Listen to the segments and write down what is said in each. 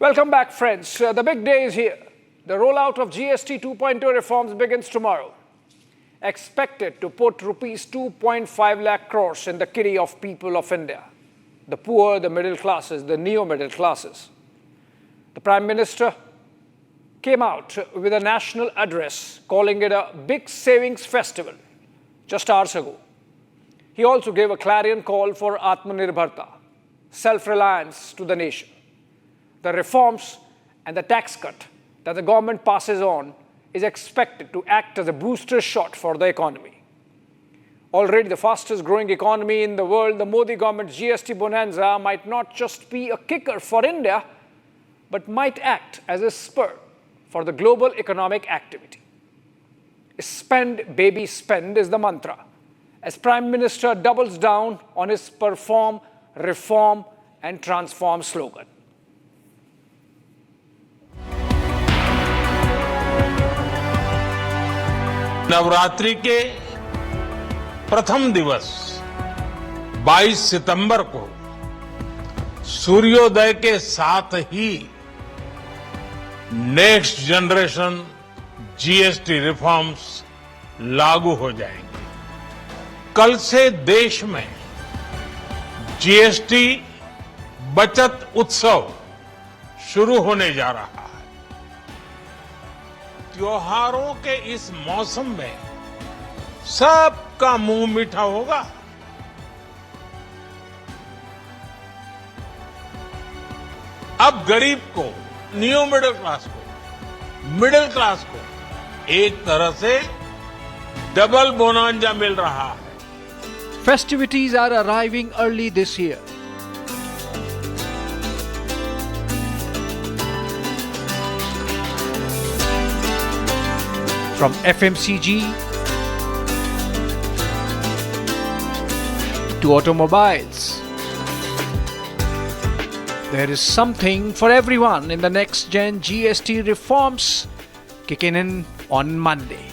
Welcome back, friends. The big day is here. The rollout of GST 2.0 reforms begins tomorrow. Expected to put rupees 2.5 lakh crores in the kitty of people of India. The poor, the middle classes, the neo-middle classes. The Prime Minister came out with a national address calling it a big savings festival just hours ago. He also gave a clarion call for Atmanirbharta, self-reliance to the nation. The reforms and the tax cut that the government passes on is expected to act as a booster shot for the economy. Already the fastest growing economy in the world, the Modi government's GST bonanza might not just be a kicker for India, but might act as a spur for the global economic activity. Spend, baby, spend is the mantra, as Prime Minister doubles down on his perform, reform and transform slogan. Navratri के प्रथम दिवस 22 सितंबर को सूर्योदय के साथ ही next generation GST reforms लागू हो जाएंगे। कल से देश में जीएसटी बचत उत्सव शुरू होने जा रहा है। त्योहारों के इस मौसम में सबका मुंह मीठा होगा। अब गरीब को, न्यू मिडिल क्लास को एक तरह से डबल बोनांजा मिल रहा है। Festivities are arriving early this year. From FMCG to automobiles, there is something for everyone in the next gen GST reforms kicking in on Monday.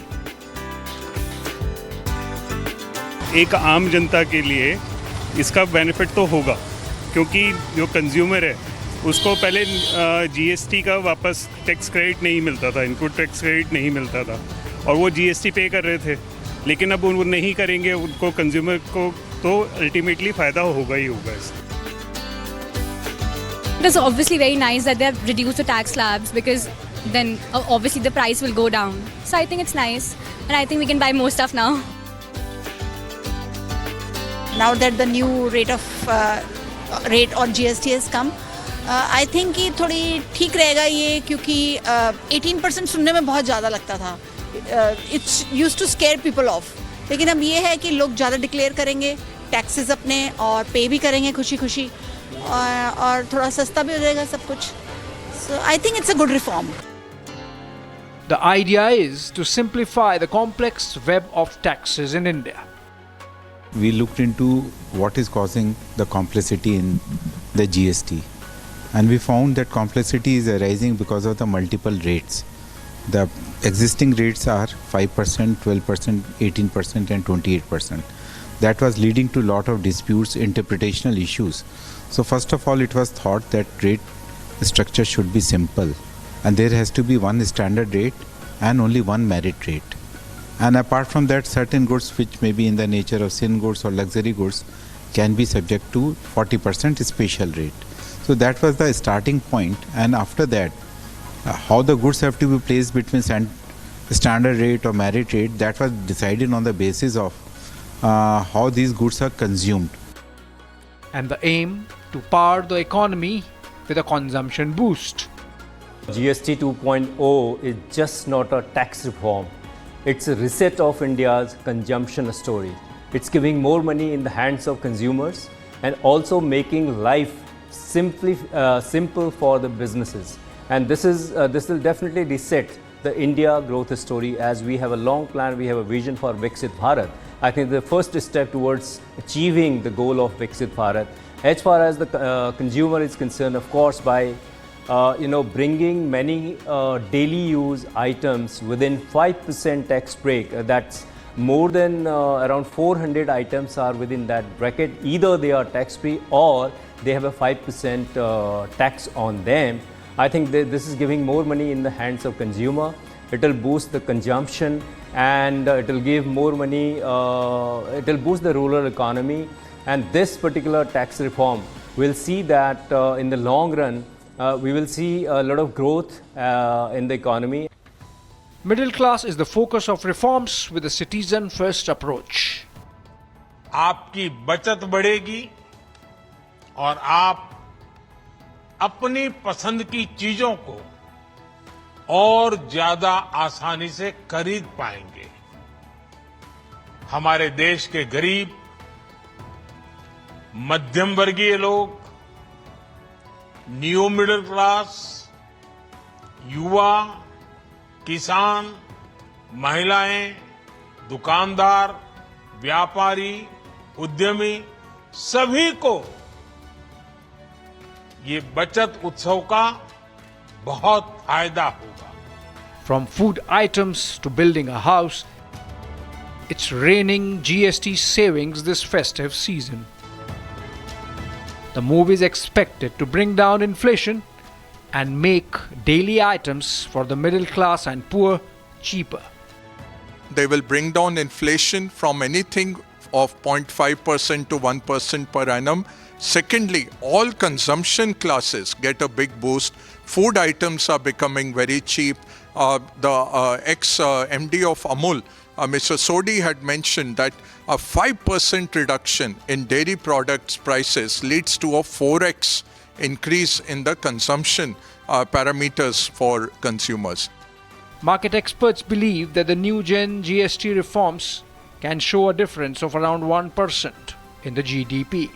एक आम जनता के लिए इसका बेनिफिट तो होगा, क्योंकि जो कंज्यूमर है उसको पहले जीएसटी का वापस टैक्स क्रेडिट नहीं मिलता था, इनपुट टैक्स क्रेडिट नहीं मिलता था और वो जीएसटी पे कर रहे थे, लेकिन अब वो नहीं करेंगे, उनको कंज्यूमर को तो अल्टीमेटली फ़ायदा होगा ही होगा इससे। It is obviously very nice that they have reduced the tax slabs, because then obviously the price will go down. So I think it's nice, and I think we can buy more stuff now. Now that the new rate on GST has come, I think कि थोड़ी ठीक रहेगा ये, क्योंकि 18% सुनने में बहुत ज़्यादा लगता था. It's used to scare people off. लेकिन अब ये है कि लोग ज़्यादा डिक्लेयर करेंगे टैक्सेस अपने और पे भी करेंगे खुशी खुशी, और थोड़ा सस्ता भी हो जाएगा सब कुछ. So I think it's a good reform. The idea is to simplify the complex web of taxes in India. We looked into what is causing the complexity in the GST, and we found that complexity is arising because of the multiple rates. The existing rates are 5%, 12%, 18% and 28%. That was leading to a lot of disputes, interpretational issues. So first of all, it was thought that rate structure should be simple, and there has to be one standard rate and only one merit rate. And apart from that, certain goods which may be in the nature of sin goods or luxury goods can be subject to 40% special rate. So that was the starting point, and after that, how the goods have to be placed between standard rate or merit rate, that was decided on the basis of how these goods are consumed. And the aim to power the economy with a consumption boost. GST 2.0 is just not a tax reform. It's a reset of India's consumption story. It's giving more money in the hands of consumers and also making life simple for the businesses. And this will definitely reset the India growth story, as we have a long plan, we have a vision for Viksit Bharat. I think the first step towards achieving the goal of Viksit Bharat, as far as the consumer is concerned, of course, by bringing many daily use items within 5% tax break. That's more than around 400 items are within that bracket. Either they are tax free or they have a 5% tax on them. I think this is giving more money in the hands of consumer. It will boost the consumption and it will give more money, it will boost the rural economy. And this particular tax reform will see that in the long run, we will see a lot of growth in the economy. Middle class is the focus of reforms with a citizen-first approach. आपकी बचत बढ़ेगी और आप अपनी पसंद की चीजों को और ज्यादा आसानी से खरीद पाएंगे। हमारे देश के गरीब, मध्यम वर्गीय लोग, न्यू मिडिल क्लास, युवा, किसान, महिलाएं, दुकानदार, व्यापारी, उद्यमी, सभी को ये बचत उत्सव का बहुत फायदा होगा। From food items to building a house, it's raining GST savings this festive season. The move is expected to bring down inflation and make daily items for the middle class and poor cheaper. They will bring down inflation from anything of 0.5% to 1% per annum. Secondly, all consumption classes get a big boost. Food items are becoming very cheap. The ex-MD of Amul, Mr. Sodhi, had mentioned that a 5% reduction in dairy products prices leads to a 4x increase in the consumption parameters for consumers. Market experts believe that the new Gen GST reforms can show a difference of around 1% in the GDP.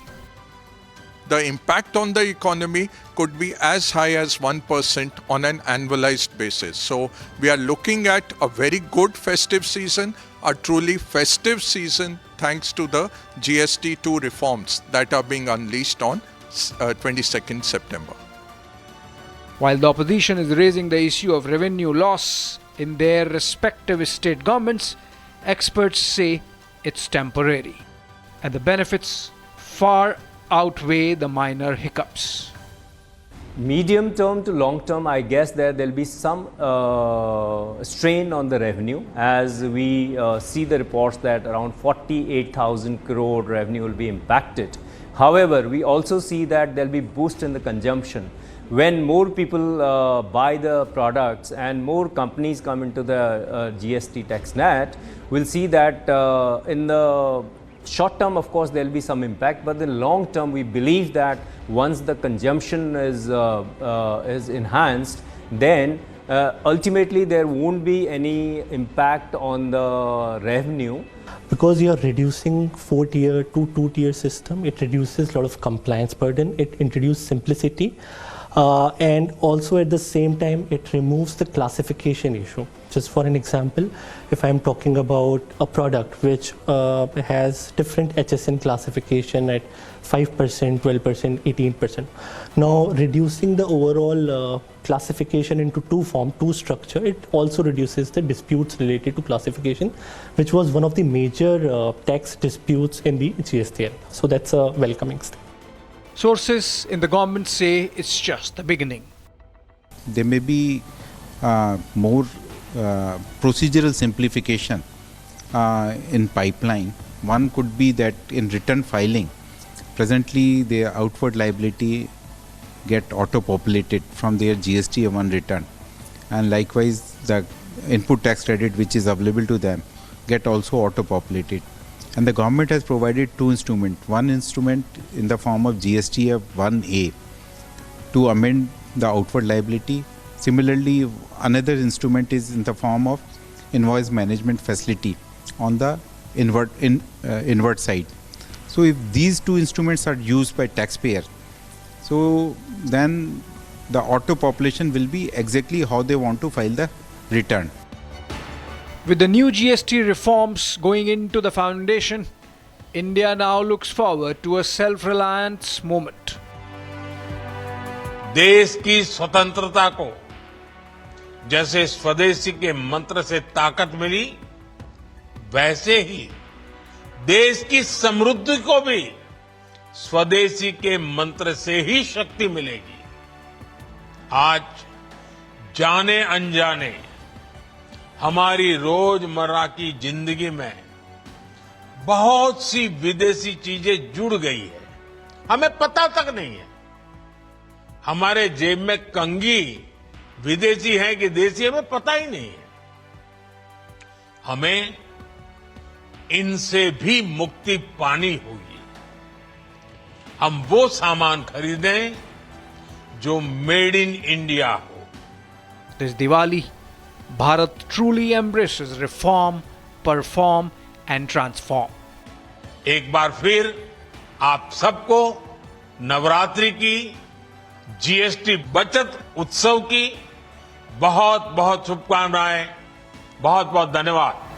The impact on the economy could be as high as 1% on an annualized basis. So we are looking at a very good festive season, a truly festive season thanks to the GST2 reforms that are being unleashed on 22nd September. While the opposition is raising the issue of revenue loss in their respective state governments, experts say it's temporary and the benefits far outweigh the minor hiccups. Medium term to long term, I guess there'll be some strain on the revenue as we see the reports that around 48,000 crore revenue will be impacted. However, we also see that there'll be boost in the consumption. When more people buy the products and more companies come into the GST tax net, we'll see that in the short term, of course, there will be some impact, but in the long term, we believe that once the consumption is enhanced, then ultimately there won't be any impact on the revenue. Because you are reducing 4-tier to 2-tier system, it reduces a lot of compliance burden, it introduces simplicity, and also at the same time, it removes the classification issue. Just for an example, if I'm talking about a product which has different HSN classification at 5%, 12%, 18%. Now reducing the overall classification into two structure, it also reduces the disputes related to classification, which was one of the major tax disputes in the GSTN. So that's a welcoming step. Sources in the government say it's just the beginning. There may be more procedural simplification in pipeline. One could be that in return filing, presently the outward liability get auto-populated from their GST1 return, and likewise the input tax credit which is available to them get also auto-populated. And the government has provided two instruments. One instrument in the form of GSTF1A to amend the outward liability. Similarly, another instrument is in the form of invoice management facility on the inward side. So if these two instruments are used by taxpayer, so then the auto population will be exactly how they want to file the return. With the new GST reforms going into the foundation, India now looks forward to a self-reliance moment. देश की स्वतंत्रता को जैसे स्वदेशी के मंत्र से ताकत मिली, वैसे ही देश की समृद्धि को भी स्वदेशी के मंत्र से ही शक्ति मिलेगी। आज जाने अनजाने हमारी रोजमर्रा की जिंदगी में बहुत सी विदेशी चीजें जुड़ गई है, हमें पता तक नहीं है। हमारे जेब में कंघी विदेशी है कि देसी, हमें पता ही नहीं है। हमें इनसे भी मुक्ति पानी होगी। हम वो सामान खरीदें जो मेड इन इंडिया हो। This Diwali, Bharat truly embraces reform, perform and transform. एक बार फिर आप सबको नवरात्रि की, जीएसटी बचत उत्सव की बहुत बहुत शुभकामनाएं, बहुत बहुत धन्यवाद।